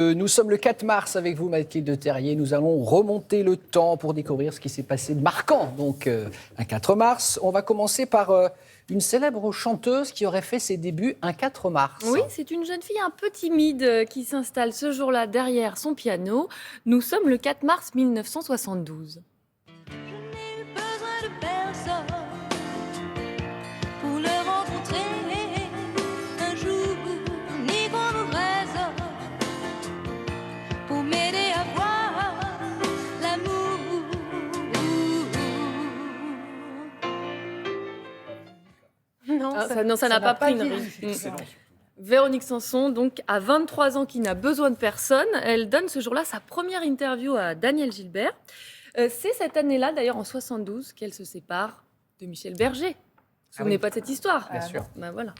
Nous sommes le 4 mars avec vous, Mathilde Terrier. Nous allons remonter le temps pour découvrir ce qui s'est passé de marquant. Donc, un 4 mars. On va commencer par une célèbre chanteuse qui aurait fait ses débuts un 4 mars. Oui, c'est une jeune fille un peu timide qui s'installe ce jour-là derrière son piano. Nous sommes le 4 mars 1972. Ça n'a pas pris une risque. Véronique Sanson, donc, à 23 ans, qui n'a besoin de personne, elle donne ce jour-là sa première interview à Daniel Gilbert. C'est cette année-là, d'ailleurs, en 72, qu'elle se sépare de Michel Berger. Vous ne vous souvenez pas de cette histoire? Bien sûr. Ben voilà.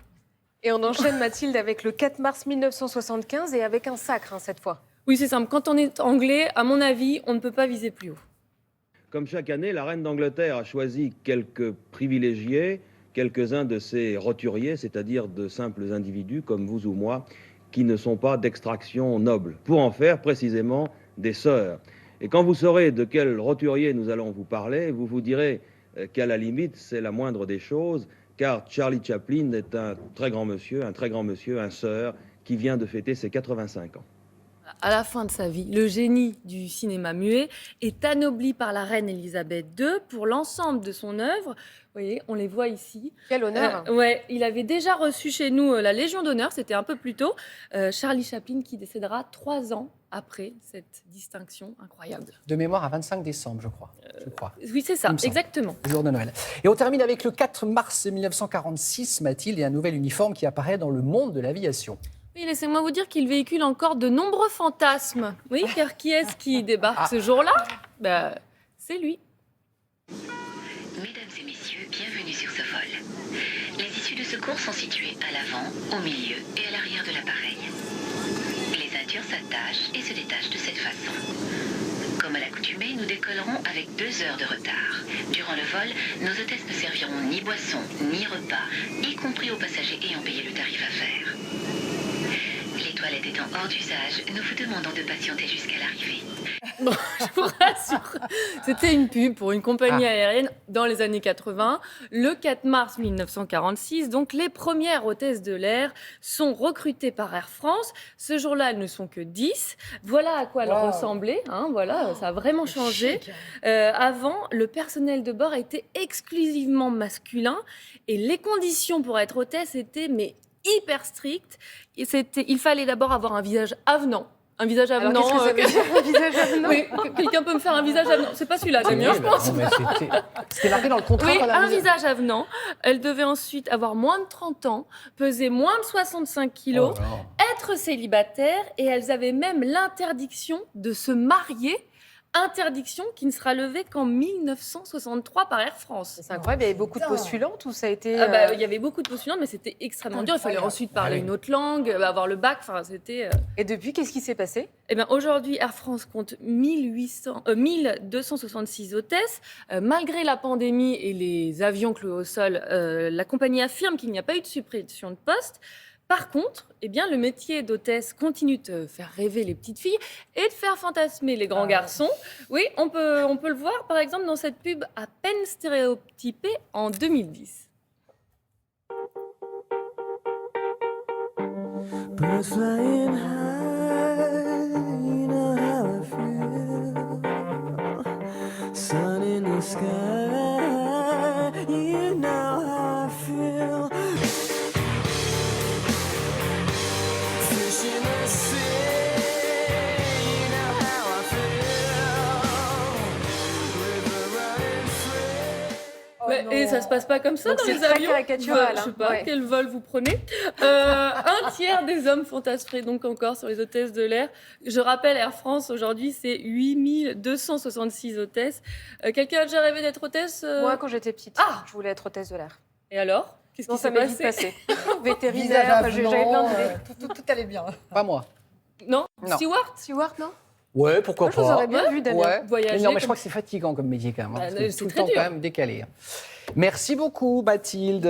Et on enchaîne, Mathilde, avec le 4 mars 1975 et avec un sacre, cette fois. Oui, c'est simple. Quand on est anglais, à mon avis, on ne peut pas viser plus haut. Comme chaque année, la reine d'Angleterre a choisi quelques privilégiés, quelques-uns de ces roturiers, c'est-à-dire de simples individus comme vous ou moi, qui ne sont pas d'extraction noble, pour en faire précisément des sœurs. Et quand vous saurez de quel roturier nous allons vous parler, vous vous direz qu'à la limite, c'est la moindre des choses, car Charlie Chaplin est un très grand monsieur, un sœur, qui vient de fêter ses 85 ans. À la fin de sa vie, le génie du cinéma muet est anobli par la reine Elisabeth II pour l'ensemble de son œuvre. Vous voyez, on les voit ici. Quel honneur. Ouais, il avait déjà reçu chez nous la Légion d'honneur, c'était un peu plus tôt. Charlie Chaplin qui décédera 3 ans après cette distinction incroyable. De mémoire à 25 décembre, je crois. Oui, c'est ça, exactement. Le jour de Noël. Et on termine avec le 4 mars 1946, Mathilde, et un nouvel uniforme qui apparaît dans le monde de l'aviation. Oui, laissez-moi vous dire qu'il véhicule encore de nombreux fantasmes. Oui, car qui est-ce qui débarque ce jour-là? C'est lui. Mesdames et messieurs, bienvenue sur ce vol. Les issues de secours sont situées à l'avant, au milieu et à l'arrière de l'appareil. Les ceintures s'attachent et se détachent de cette façon. Comme à l'accoutumée, nous décollerons avec 2 heures de retard. Durant le vol, nos hôtesses ne serviront ni boisson ni repas, y compris aux passagers ayant payé le tarif à faire. Les toilettes étant hors d'usage, nous vous demandons de patienter jusqu'à l'arrivée. Bon, je vous rassure, c'était une pub pour une compagnie aérienne dans les années 80. Le 4 mars 1946, donc les premières hôtesses de l'air sont recrutées par Air France. Ce jour-là, elles ne sont que 10. Voilà à quoi elles ressemblaient. Voilà, ça a vraiment changé. Avant, le personnel de bord était exclusivement masculin et les conditions pour être hôtesse étaient hyper strictes. Il fallait d'abord avoir un visage avenant. Un visage avenant. Alors, qu'est-ce que ça veut dire, un visage avenant? Oui, quelqu'un peut me faire un visage avenant. C'est pas celui-là, Damien, je pense. C'était marqué dans le contrat. Oui, un visage avenant. Elle devait ensuite avoir moins de 30 ans, peser moins de 65 kilos, être célibataire, et elles avaient même l'interdiction de se marier. Interdiction qui ne sera levée qu'en 1963 par Air France. C'est incroyable, il y avait beaucoup de postulantes ou ça a été... Il y avait beaucoup de postulantes, mais c'était extrêmement dur. Il fallait ensuite parler une autre langue, avoir le bac, c'était... Et depuis, qu'est-ce qui s'est passé? Aujourd'hui, Air France compte 1266 hôtesses. Malgré la pandémie et les avions cloués au sol, la compagnie affirme qu'il n'y a pas eu de suppression de postes. Par contre, le métier d'hôtesse continue de faire rêver les petites filles et de faire fantasmer les grands garçons. Oui, on peut le voir, par exemple, dans cette pub à peine stéréotypée en 2010. Birds flying high, you know how I feel. Sun in the sky, you know how I feel. Fish in the sea, you know how I feel. River running free. Et ça se passe pas comme ça Donc dans c'est les très avions. caricatural, Je sais pas ouais. quel vol vous prenez. Un tiers des hommes fantasmeraient donc encore sur les hôtesses de l'air. Je rappelle, Air France aujourd'hui c'est 8266 hôtesses. Quelqu'un a déjà rêvé d'être hôtesse Moi, quand j'étais petite, je voulais être hôtesse de l'air. Et alors? Qu'est-ce qui Non, ça s'est m'est vite passé? passé. Vétérinaire, j'avais plein d'idées. Tout allait bien. Pas moi. Non, Non. Steward? Stewart, non? Ouais, pourquoi Moi, je vous aurais pas. bien vu, Damien. Ouais. Voyager Mais non, mais je comme- crois que c'est fatigant comme métier quand même. Parce que c'est tout le très temps dur. quand même décalé. Merci beaucoup, Mathilde.